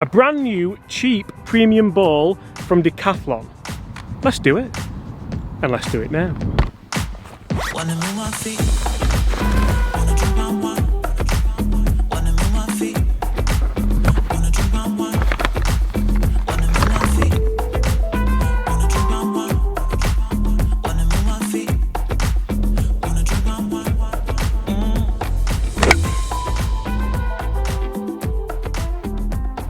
A brand new, cheap, premium ball from Decathlon. Let's do it. And let's do it now. Wanna move my feet. Wanna drink my wine. Wanna move my feet. Wanna drink my wine. Wanna move my feet. Wanna drink my wine. Wanna move my feet. Wanna drink my wine.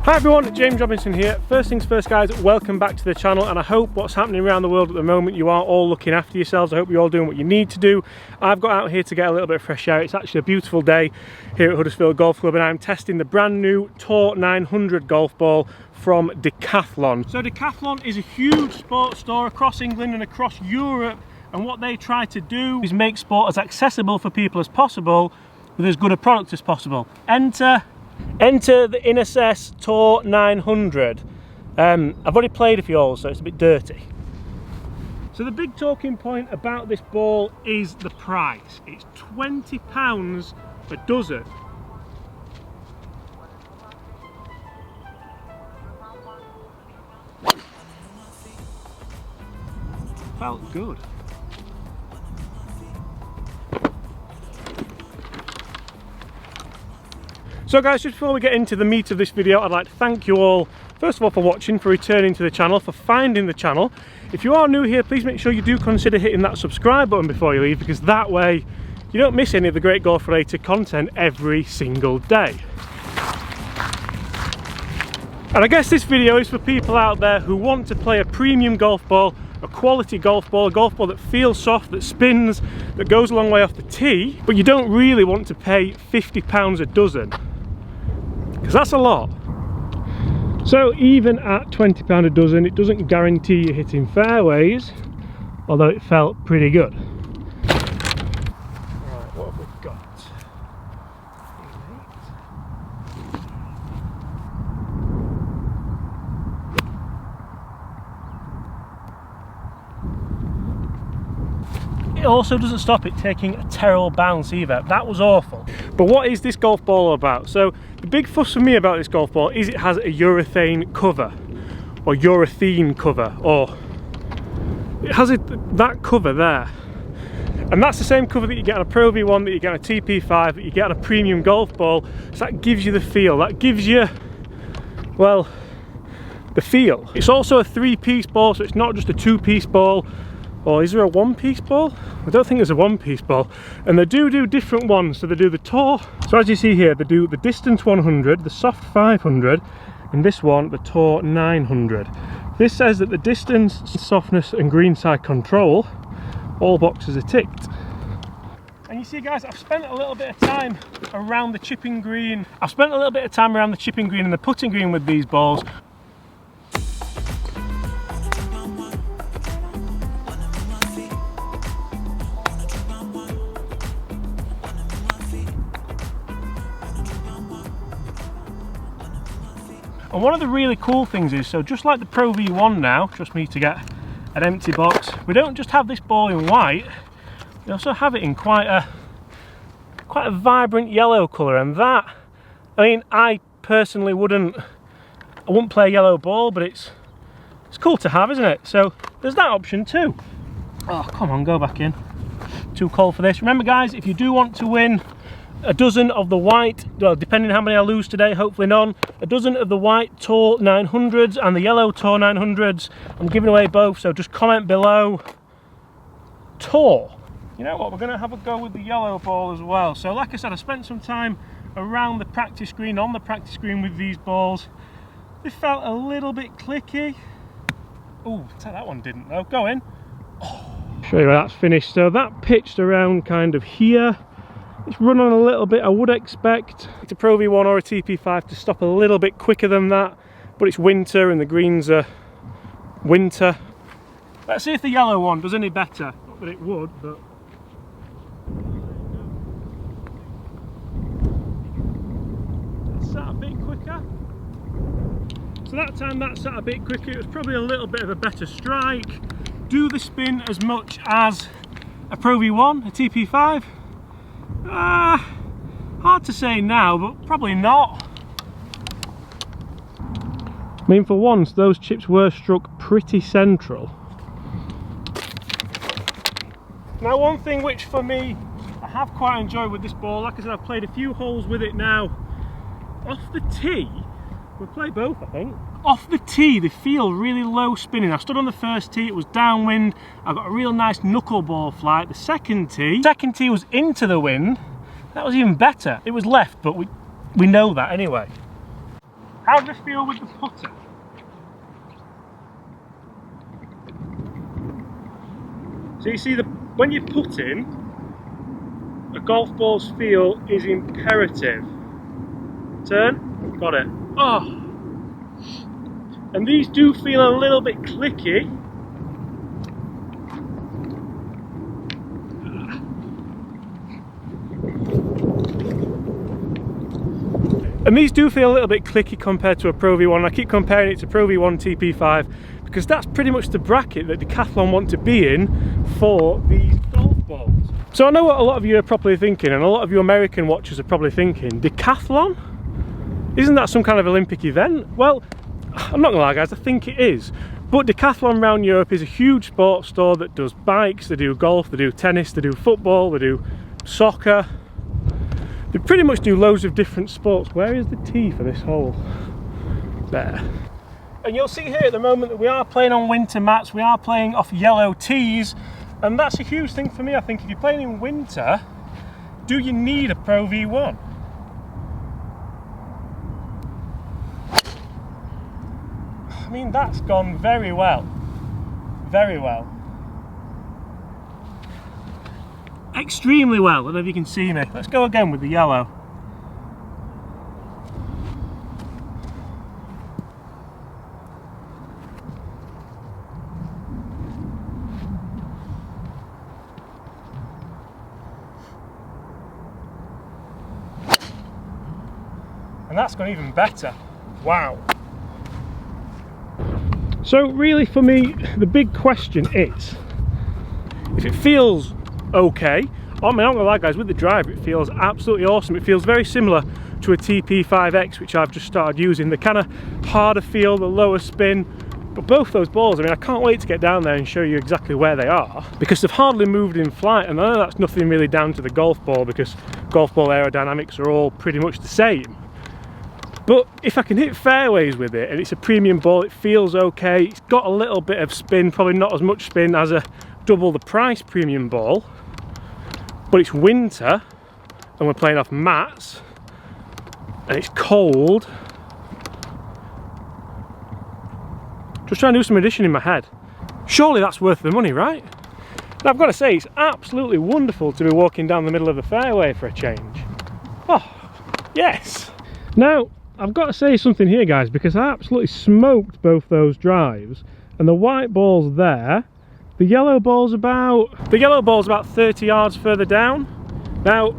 Hi everyone, James Robinson here. First things first guys, welcome back to the channel, and I hope what's happening around the world at the moment, you are all looking after yourselves. I hope you're all doing what you need to do. I've got out here to get a little bit of fresh air. It's actually a beautiful day here at Huddersfield Golf Club, and I'm testing the brand new Tour 900 golf ball from Decathlon. So Decathlon is a huge sports store across England and across Europe, and what they try to do is make sport as accessible for people as possible with as good a product as possible. Enter the Inesis Tour 900. I've already played a few holes, so it's a bit dirty. So the big talking point about this ball is the price. It's £20 a dozen. Felt good. So guys, just before we get into the meat of this video, I'd like to thank you all, first of all, for watching, for returning to the channel, for finding the channel. If you are new here, please make sure you do consider hitting that subscribe button before you leave, because that way you don't miss any of the great golf related content every single day. And I guess this video is for people out there who want to play a premium golf ball, a quality golf ball, a golf ball that feels soft, that spins, that goes a long way off the tee, but you don't really want to pay £50 a dozen. Because that's a lot. So even at £20 a dozen, it doesn't guarantee you hitting fairways, although it felt pretty good. Right, what have we got? It also doesn't stop it taking a terrible bounce either. That was awful. But what is this golf ball all about? So the big fuss for me about this golf ball is it has a urethane cover, or urethane cover, or it has that cover there. And that's the same cover that you get on a Pro V1, that you get on a TP5, that you get on a premium golf ball. So that gives you the feel. That gives you, well, the feel. It's also a three-piece ball, so it's not just a two-piece ball. Or is there a one-piece ball? I don't think there's a one-piece ball. And they do different ones. So they do the Tour. So as you see here, they do the Distance 100, the Soft 500, and this one, the Tour 900. This says that the distance, softness, and greenside control, all boxes are ticked. And you see guys, I've spent a little bit of time around the chipping green. I've spent a little bit of time around the chipping green and the putting green with these balls. And one of the really cool things is, so just like the Pro V1 now, trust me to get an empty box, we don't just have this ball in white, we also have it in quite a vibrant yellow colour. And that, I mean, I personally wouldn't play a yellow ball, but it's cool to have, isn't it? So there's that option too. Oh, come on, go back in. Too cold for this. Remember guys, if you do want to win a dozen of the white, well, depending on how many I lose today, hopefully none, a dozen of the white Tour 900s and the yellow Tour 900s, I'm giving away both, so just comment below Tour. You know what, we're going to have a go with the yellow ball as well. So like I said, I spent some time around the practice green, on the practice green with these balls. They felt a little bit clicky. Oh, that one didn't though. Go in. Oh. Show you where that's finished. So that pitched around kind of here. It's run on a little bit. I would expect a Pro V1 or a TP5 to stop a little bit quicker than that, but it's winter and the greens are winter. Let's see if the yellow one does any better. Not that it would, but that sat a bit quicker. So that time that sat a bit quicker. It was probably a little bit of a better strike. Do the spin as much as a Pro V1, a TP5? Hard to say now, but probably not. I mean, for once, those chips were struck pretty central. Now, one thing which for me, I have quite enjoyed with this ball, like I said, I've played a few holes with it now. Off the tee, we'll play both, I think. Off the tee, they feel really low spinning. I stood on the first tee, it was downwind. I got a real nice knuckleball flight. The second tee was into the wind. That was even better. It was left, but we know that anyway. How does this feel with the putter? So you see, when you're putting, a golf ball's feel is imperative. Turn, got it. Oh! And these do feel a little bit clicky. And these do feel a little bit clicky compared to a Pro V1. I keep comparing it to Pro V1 TP5 because that's pretty much the bracket that Decathlon want to be in for these golf balls. So I know what a lot of you are probably thinking, and a lot of you American watchers are probably thinking, Decathlon? Isn't that some kind of Olympic event? Well, I'm not gonna lie guys, I think it is. But Decathlon around Europe is a huge sports store that does bikes, they do golf, they do tennis, they do football, they do soccer. They pretty much do loads of different sports. Where is the tee for this hole? There. And you'll see here at the moment that we are playing on winter mats, we are playing off yellow tees, and that's a huge thing for me. I think if you're playing in winter, do you need a Pro V1? I mean, that's gone very well. Very well. Extremely well. I don't know if you can see me. Let's go again with the yellow. And that's gone even better. Wow. So really for me, the big question is, if it feels okay, I mean, I'm not gonna lie guys, with the driver it feels absolutely awesome. It feels very similar to a TP5X, which I've just started using. The kind of harder feel, the lower spin, but both those balls, I mean, I can't wait to get down there and show you exactly where they are, because they've hardly moved in flight. And I know that's nothing really down to the golf ball, because golf ball aerodynamics are all pretty much the same. But if I can hit fairways with it, and it's a premium ball, it feels okay. It's got a little bit of spin, probably not as much spin as a double the price premium ball, but it's winter and we're playing off mats and it's cold. Just trying to do some addition in my head. Surely that's worth the money, right? And I've got to say, it's absolutely wonderful to be walking down the middle of the fairway for a change. Oh, yes. Now, I've got to say something here guys, because I absolutely smoked both those drives, and the white ball's there. The yellow ball's about 30 yards further down. Now,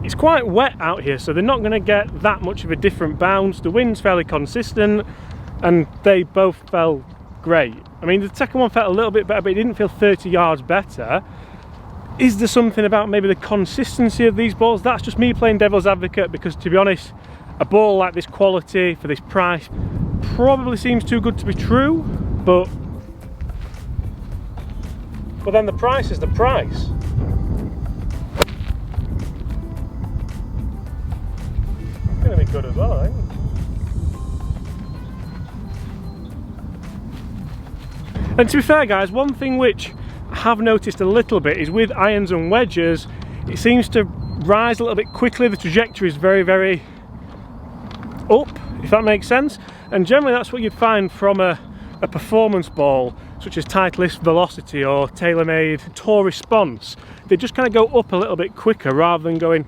it's quite wet out here, so they're not going to get that much of a different bounce. The wind's fairly consistent, and they both felt great. I mean, the second one felt a little bit better, but it didn't feel 30 yards better. Is there something about maybe the consistency of these balls? That's just me playing devil's advocate, because to be honest, a ball like this quality for this price probably seems too good to be true, but then the price is the price. It's going to be good as well, I think. And to be fair guys, one thing which I have noticed a little bit is with irons and wedges, it seems to rise a little bit quickly. The trajectory is very, very up, if that makes sense. And generally that's what you'd find from a performance ball such as Titleist Velocity or Taylormade Tour Response. They just kind of go up a little bit quicker rather than going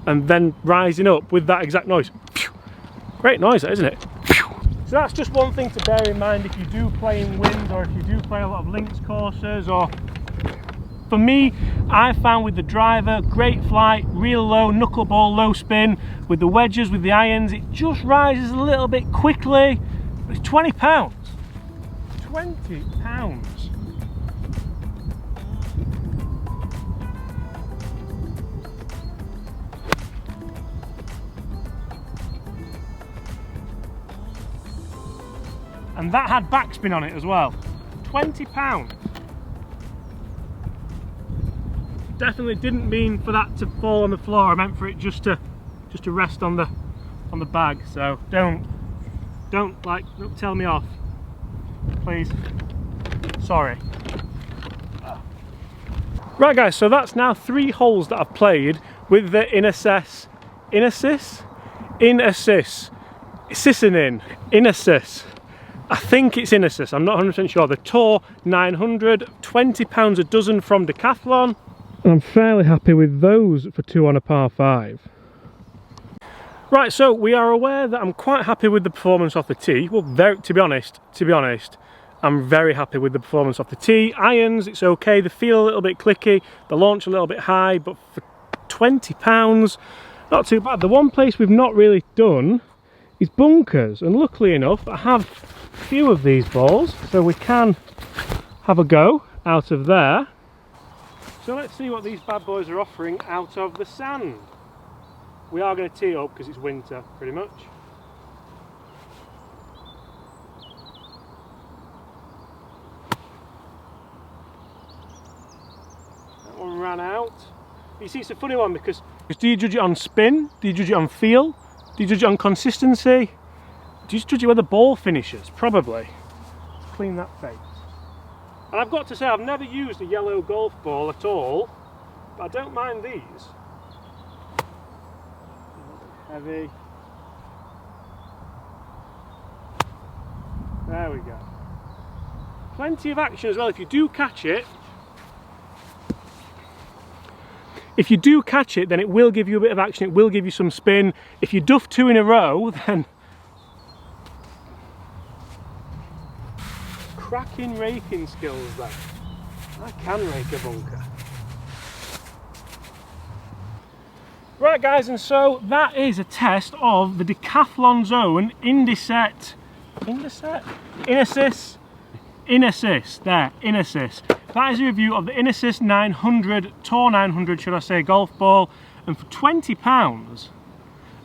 and then rising up with that exact noise. Great noise, that, isn't it? So that's just one thing to bear in mind if you do play in wind, or if you do play a lot of links courses. Or for me, I found with the driver, great flight, real low knuckleball, low spin. With the wedges, with the irons, it just rises a little bit quickly. But it's £20. £20. and that had backspin on it as well. £20. Definitely didn't mean for that to fall on the floor. I meant for it just to rest on the bag. So don't tell me off, please. Sorry. Right guys, so that's now 3 holes that I've played with the Inesis. I think it's Inesis, I'm not 100% sure. The Tour 900, £20 a dozen from Decathlon. And I'm fairly happy with those for 2 on a par 5. Right, so we are aware that I'm quite happy with the performance of the tee. Well, to be honest, I'm very happy with the performance of the tee. Irons, it's okay. They feel a little bit clicky. The launch a little bit high, but for £20, not too bad. The one place we've not really done is bunkers, and luckily enough I have a few of these balls, so we can have a go out of there. So let's see what these bad boys are offering out of the sand. We are going to tee up because it's winter pretty much. That one ran out. You see, it's a funny one because do you judge it on spin? Do you judge it on feel? Do you judge it on consistency? Do you judge it where the ball finishes? Probably. Clean that face. And I've got to say, I've never used a yellow golf ball at all, but I don't mind these. Heavy. There we go. Plenty of action as well if you do catch it. If you do catch it, then it will give you a bit of action, it will give you some spin. If you duff 2 in a row, then cracking raking skills there. I can rake a bunker. Right guys, and so that is a test of the Decathlon's own Inesis, That is a review of the Inesis 900, Tour 900 should I say, golf ball, and for £20,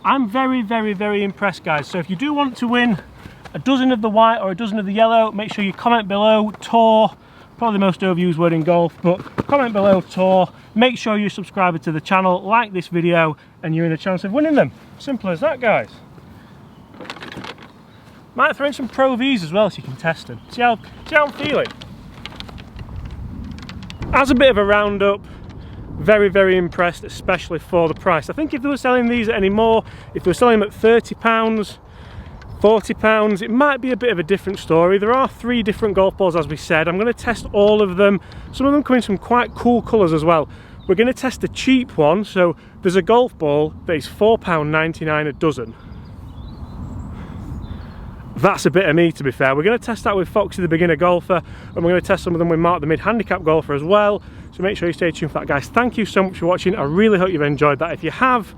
I'm very impressed guys. So if you do want to win a dozen of the white or a dozen of the yellow, make sure you comment below Tour, probably the most overused word in golf, but comment below Tour, make sure you're subscribed to the channel, like this video, and you're in a chance of winning them. Simple as that guys. Might throw in some Pro Vs as well so you can test them. See how I'm feeling. As a bit of a roundup, very impressed, especially for the price. I think if they were selling these at any more, if they were selling them at £30, £40, it might be a bit of a different story. There are 3 different golf balls as we said. I'm going to test all of them. Some of them come in some quite cool colours as well. We're going to test the cheap one, so there's a golf ball that is £4.99 a dozen. That's a bit of me, to be fair. We're going to test that with Foxy the beginner golfer, and we're going to test some of them with Mark the mid-handicap golfer as well. So make sure you stay tuned for that guys. Thank you so much for watching. I really hope you've enjoyed that. If you have,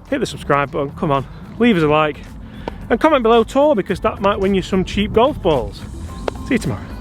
hit the subscribe button, come on, leave us a like, and comment below Tour because that might win you some cheap golf balls. See you tomorrow.